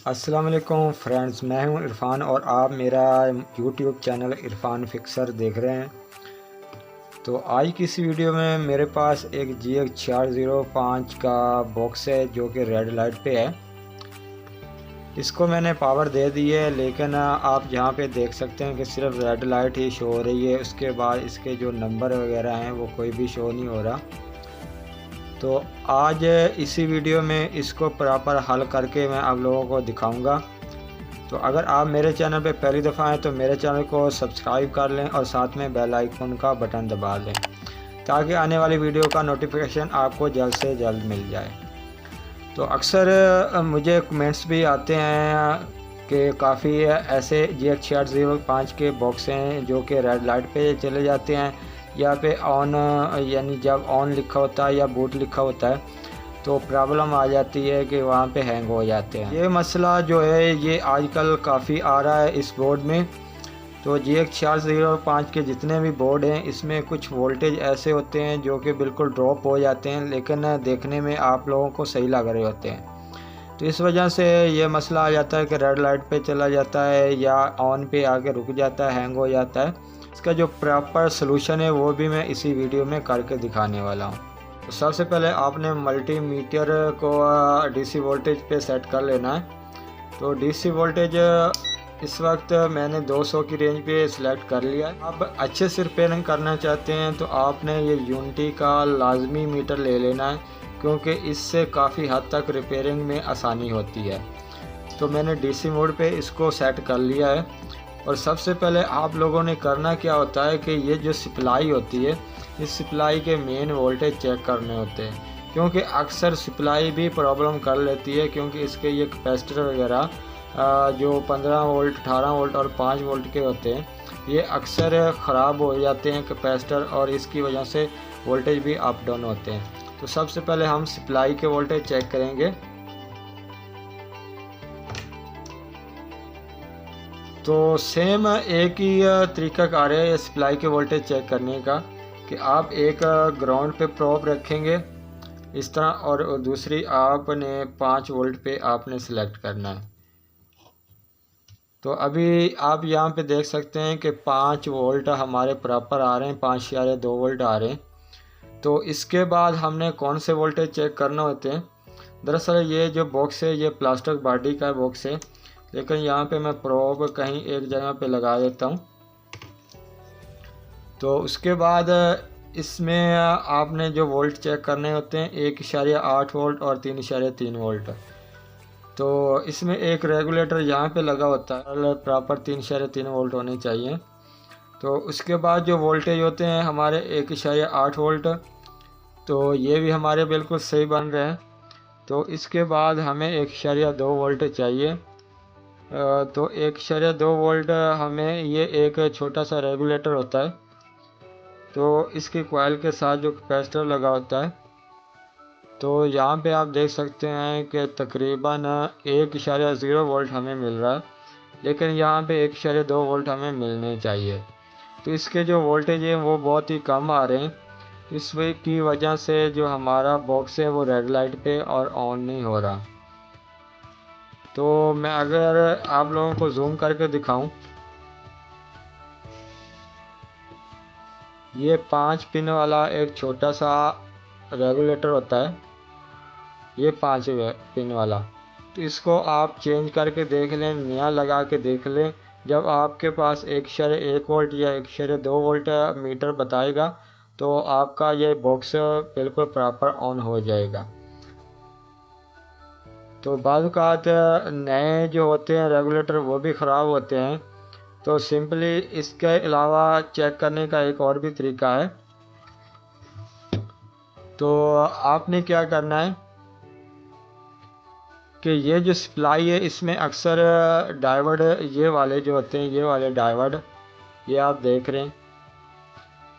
अस्सलाम वालेकुम फ्रेंड्स, मैं हूं इरफ़ान और आप मेरा यूट्यूब चैनल इरफ़ान फिक्सर देख रहे हैं। तो आज की इस वीडियो में मेरे पास एक GX405 का बॉक्स है जो कि रेड लाइट पे है। इसको मैंने पावर दे दी है, लेकिन आप जहां पे देख सकते हैं कि सिर्फ रेड लाइट ही शो हो रही है। उसके बाद इसके जो नंबर वगैरह हैं वो कोई भी शो नहीं हो रहा। तो आज इसी वीडियो में इसको प्रॉपर हल करके मैं आप लोगों को दिखाऊंगा। तो अगर आप मेरे चैनल पे पहली दफ़ा आएँ तो मेरे चैनल को सब्सक्राइब कर लें और साथ में बेल आइकन का बटन दबा लें ताकि आने वाली वीडियो का नोटिफिकेशन आपको जल्द से जल्द मिल जाए। तो अक्सर मुझे कमेंट्स भी आते हैं कि काफ़ी ऐसे GX405 के बॉक्स हैं जो कि रेड लाइट पे चले जाते हैं या पे ऑन, यानी जब ऑन लिखा होता है या बूट लिखा होता है तो प्रॉब्लम आ जाती है कि वहाँ पे हैंग हो जाते हैं। ये मसला जो है ये आजकल काफ़ी आ रहा है इस बोर्ड में। तो GX405 के जितने भी बोर्ड हैं इसमें कुछ वोल्टेज ऐसे होते हैं जो कि बिल्कुल ड्रॉप हो जाते हैं, लेकिन देखने में आप लोगों को सही लग रहे होते हैं। तो इस वजह से ये मसला आ जाता है कि रेड लाइट पे चला जाता है या ऑन पे आके रुक जाता है, हैंग हो जाता है। इसका जो प्रॉपर सलूशन है वो भी मैं इसी वीडियो में करके दिखाने वाला हूँ। तो सबसे पहले आपने मल्टीमीटर को डीसी वोल्टेज पे सेट कर लेना है। तो डीसी वोल्टेज इस वक्त मैंने 200 की रेंज पे सिलेक्ट कर लिया है। अब अच्छे से रिपेयरिंग करना चाहते हैं तो आपने ये यूनिटी का लाजमी मीटर ले लेना है, क्योंकि इससे काफ़ी हद तक रिपेयरिंग में आसानी होती है। तो मैंने डीसी मोड पे इसको सेट कर लिया है। और सबसे पहले आप लोगों ने करना क्या होता है कि ये जो सप्लाई होती है इस सप्लाई के मेन वोल्टेज चेक करने होते हैं, क्योंकि अक्सर सप्लाई भी प्रॉब्लम कर लेती है, क्योंकि इसके ये कैपेसिटर वगैरह जो 15 वोल्ट, 18 वोल्ट और 5 वोल्ट के होते हैं ये अक्सर ख़राब हो जाते हैं कैपेसिटर, और इसकी वजह से वोल्टेज भी अप डाउन होते हैं। तो सबसे पहले हम सप्लाई के वोल्टेज चेक करेंगे। तो सेम एक ही तरीकाकार है सप्लाई के वोल्टेज चेक करने का कि आप एक ग्राउंड पे प्रोब रखेंगे इस तरह, और दूसरी आपने 5 वोल्ट पे आपने सेलेक्ट करना है। तो अभी आप यहाँ पे देख सकते हैं कि 5 वोल्ट हमारे प्रॉपर आ रहे हैं, 5.2 वोल्ट आ रहे हैं। तो इसके बाद हमने कौन से वोल्टेज चेक करना होते हैं। दरअसल ये जो बॉक्स है ये प्लास्टिक बॉडी का बॉक्स है, लेकिन यहाँ पे मैं प्रोब कहीं एक जगह पे लगा देता हूँ। तो उसके बाद इसमें आपने जो वोल्ट चेक करने होते हैं 1.8 वोल्ट और 3.3 वोल्ट। तो इसमें एक रेगुलेटर यहाँ पे लगा होता है, प्रॉपर 3.3 वोल्ट होने चाहिए। तो उसके बाद जो वोल्टेज होते हैं हमारे 1.8 वोल्ट, तो ये भी हमारे बिल्कुल सही बन रहे हैं। तो इसके बाद हमें 1.2 वोल्ट चाहिए। तो 1.2 वोल्ट हमें ये एक छोटा सा रेगुलेटर होता है, तो इसके कॉइल के साथ जो कैपेसिटर लगा होता है। तो यहाँ पे आप देख सकते हैं कि तकरीबन 1.0 वोल्ट हमें मिल रहा है, लेकिन यहाँ पे 1.2 वोल्ट हमें मिलने चाहिए। तो इसके जो वोल्टेज है वो बहुत ही कम आ रहे हैं, इस की वजह से जो हमारा बॉक्स है वो रेड लाइट पे और ऑन नहीं हो रहा। तो मैं अगर आप लोगों को जूम करके दिखाऊं, ये 5 पिन वाला एक छोटा सा रेगुलेटर होता है, ये 5 पिन वाला। तो इसको आप चेंज करके देख लें, नया लगा के देख लें। जब आपके पास 1.1 वोल्ट या 1.2 वोल्ट मीटर बताएगा तो आपका ये बॉक्स बिल्कुल प्रॉपर ऑन हो जाएगा। तो बाज़ औक़ात नए जो होते हैं रेगुलेटर वो भी ख़राब होते हैं। तो सिंपली इसके अलावा चेक करने का एक और भी तरीका है। तो आपने क्या करना है कि ये जो सप्लाई है इसमें अक्सर डायोड ये वाले जो होते हैं, ये वाले डायोड ये आप देख रहे हैं,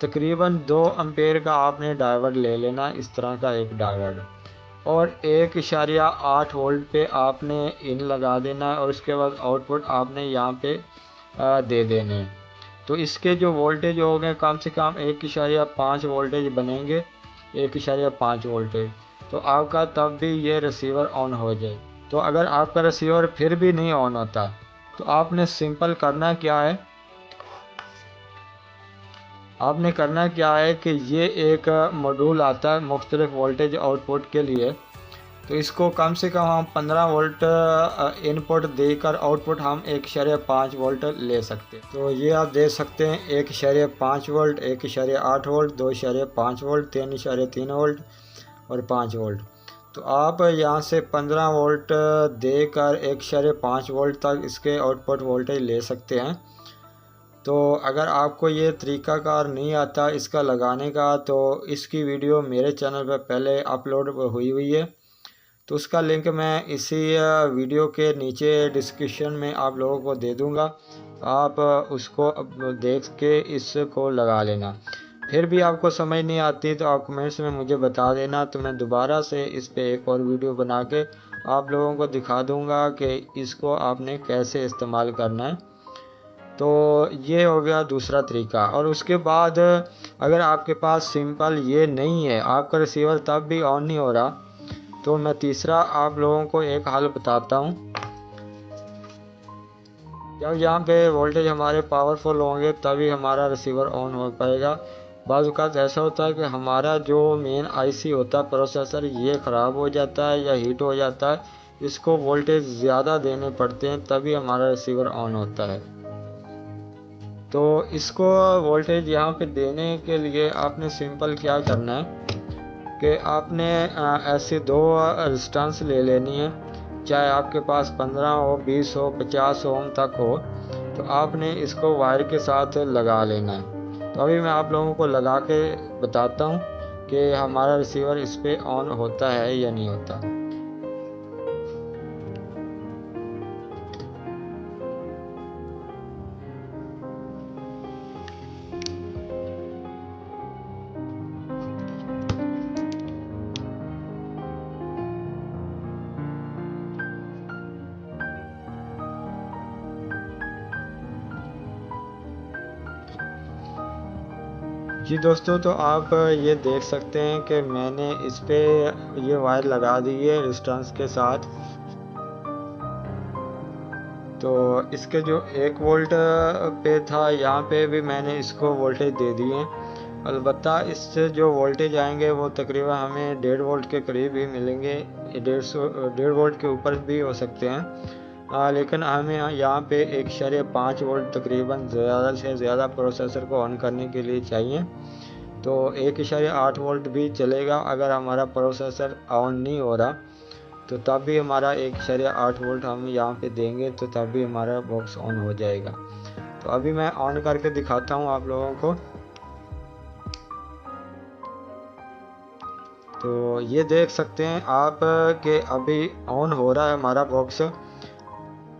तकरीबन 2 एम्पेयर का आपने डायोड ले लेना, इस तरह का एक डायोड, और 1.8 वोल्ट पे आपने इन लगा देना है, और उसके बाद आउटपुट आपने यहाँ पे दे देने। तो इसके जो वोल्टेज हो गए कम से कम 1.5 वोल्टेज बनेंगे, 1.5 वोल्टेज। तो आपका तब भी ये रिसीवर ऑन हो जाए। तो अगर आपका रिसीवर फिर भी नहीं ऑन होता तो आपने सिंपल करना क्या है, आपने करना क्या है कि ये एक मॉड्यूल आता है मुख्तलिफ वोल्टेज आउटपुट के लिए, तो इसको कम से कम हम 15 वोल्ट इनपुट देकर आउटपुट हम 1.5 वोल्ट ले सकते हैं। तो ये आप दे सकते हैं 1.5 वोल्ट, 1.8 वोल्ट, 2.5 वोल्ट, 3.3 वोल्ट और 5 वोल्ट। तो आप यहाँ से 15 वोल्ट देकर 1.5 वोल्ट तक इसके आउटपुट वोल्टेज ले सकते हैं। तो अगर आपको ये तरीक़ाकार नहीं आता इसका लगाने का, तो इसकी वीडियो मेरे चैनल पर पहले अपलोड हुई है, तो उसका लिंक मैं इसी वीडियो के नीचे डिस्क्रिप्शन में आप लोगों को दे दूंगा। आप उसको देख के इसको लगा लेना। फिर भी आपको समझ नहीं आती तो आप कमेंट्स में मुझे बता देना, तो मैं दोबारा से इस पे एक और वीडियो बना के आप लोगों को दिखा दूंगा कि इसको आपने कैसे इस्तेमाल करना है। तो ये हो गया दूसरा तरीका। और उसके बाद अगर आपके पास सिंपल ये नहीं है, आपका रिसीवर तब भी ऑन नहीं हो रहा, तो मैं तीसरा आप लोगों को एक हल बताता हूँ। जब यहाँ पे वोल्टेज हमारे पावरफुल होंगे तभी हमारा रिसीवर ऑन हो पाएगा। बाज़ औक़ात ऐसा होता है कि हमारा जो मेन आईसी होता है प्रोसेसर, ये ख़राब हो जाता है या हीट हो जाता है, इसको वोल्टेज ज़्यादा देने पड़ते हैं तभी हमारा रिसीवर ऑन होता है। तो इसको वोल्टेज यहाँ पे देने के लिए आपने सिंपल क्या करना है कि आपने ऐसे दो रेजिस्टेंस ले लेनी है, चाहे आपके पास 15 हो, 20 हो, 50 ओम तक हो, तो आपने इसको वायर के साथ लगा लेना है। तो अभी मैं आप लोगों को लगा के बताता हूँ कि हमारा रिसीवर इस पर ऑन होता है या नहीं होता। जी दोस्तों, तो आप ये देख सकते हैं कि मैंने इस पे ये वायर लगा दी है रेजिस्टेंस के साथ। तो इसके जो 1 वोल्ट पे था, यहाँ पे भी मैंने इसको वोल्टेज दे दिए हैं। अलबत्ता इससे जो वोल्टेज आएंगे वो तकरीबन हमें 1.5 वोल्ट के करीब ही मिलेंगे, 1.5 वोल्ट के ऊपर भी हो सकते हैं। लेकिन हमें यहाँ पे 1.5 वोल्ट तकरीबन ज़्यादा से ज़्यादा प्रोसेसर को ऑन करने के लिए चाहिए। तो 1.8 वोल्ट भी चलेगा अगर हमारा प्रोसेसर ऑन नहीं हो रहा, तो तब भी हमारा 1.8 वोल्ट हम यहाँ पे देंगे तो तब भी हमारा बॉक्स ऑन हो जाएगा। तो अभी मैं ऑन करके दिखाता हूँ आप लोगों को। तो ये देख सकते हैं आप कि अभी ऑन हो रहा है हमारा बॉक्स।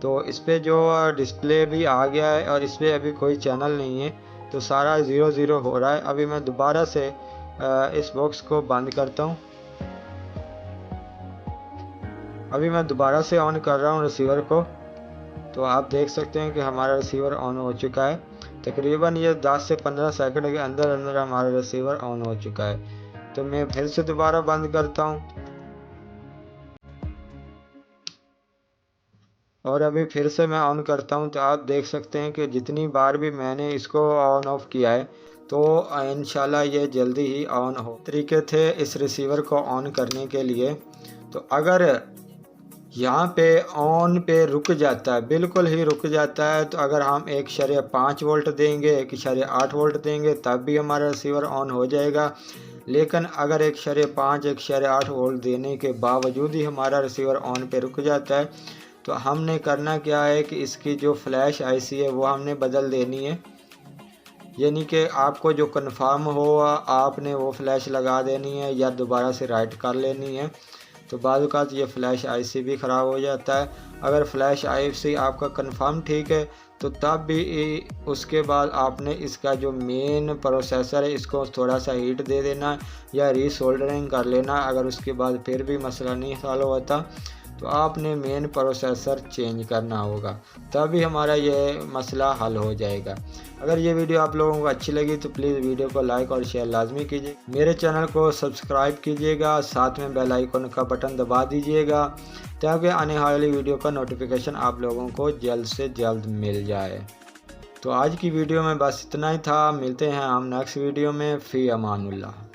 तो इस पर जो डिस्प्ले भी आ गया है और इस पर अभी कोई चैनल नहीं है, तो सारा 0 हो रहा है। अभी मैं दोबारा से इस बॉक्स को बंद करता हूँ। अभी मैं दोबारा से ऑन कर रहा हूँ रिसीवर को, तो आप देख सकते हैं कि हमारा रिसीवर ऑन हो चुका है। तकरीबन ये 10 से 15 सेकंड के अंदर अंदर हमारा रिसीवर ऑन हो चुका है। तो मैं फिर से दोबारा बंद करता हूँ और अभी फिर से मैं ऑन करता हूँ। तो आप देख सकते हैं कि जितनी बार भी मैंने इसको ऑन ऑफ किया है तो इंशाल्लाह ये जल्दी ही ऑन हो। तरीके थे इस रिसीवर को ऑन करने के लिए। तो अगर यहाँ पे ऑन पे रुक जाता है, बिल्कुल ही रुक जाता है, तो अगर हम 1.5 वोल्ट देंगे, 1.8 वोल्ट देंगे, तब भी हमारा रिसीवर ऑन हो जाएगा। लेकिन अगर 1.5 1.8 वोल्ट देने के बावजूद ही हमारा रिसीवर ऑन पे रुक जाता है, तो हमने करना क्या है कि इसकी जो फ्लैश आईसी है वो हमने बदल देनी है। यानी कि आपको जो कन्फर्म हो आपने वो फ्लैश लगा देनी है या दोबारा से राइट कर लेनी है। तो बाज़ औक़ात ये फ़्लैश आईसी भी ख़राब हो जाता है। अगर फ़्लैश आईसी आपका कंफर्म ठीक है तो तब भी उसके बाद आपने इसका जो मेन प्रोसेसर है इसको थोड़ा सा हीट दे देना या रीसोल्डरिंग कर लेना। अगर उसके बाद फिर भी मसला नहीं सॉल्व होता तो आपने मेन प्रोसेसर चेंज करना होगा, तभी हमारा ये मसला हल हो जाएगा। अगर ये वीडियो आप लोगों को अच्छी लगी तो प्लीज़ वीडियो को लाइक और शेयर लाजमी कीजिए। मेरे चैनल को सब्सक्राइब कीजिएगा, साथ में बेल आइकन का बटन दबा दीजिएगा ताकि आने वाली वीडियो का नोटिफिकेशन आप लोगों को जल्द से जल्द मिल जाए। तो आज की वीडियो में बस इतना ही था। मिलते हैं हम नेक्स्ट वीडियो में। फ़ी अमानुल्लाह।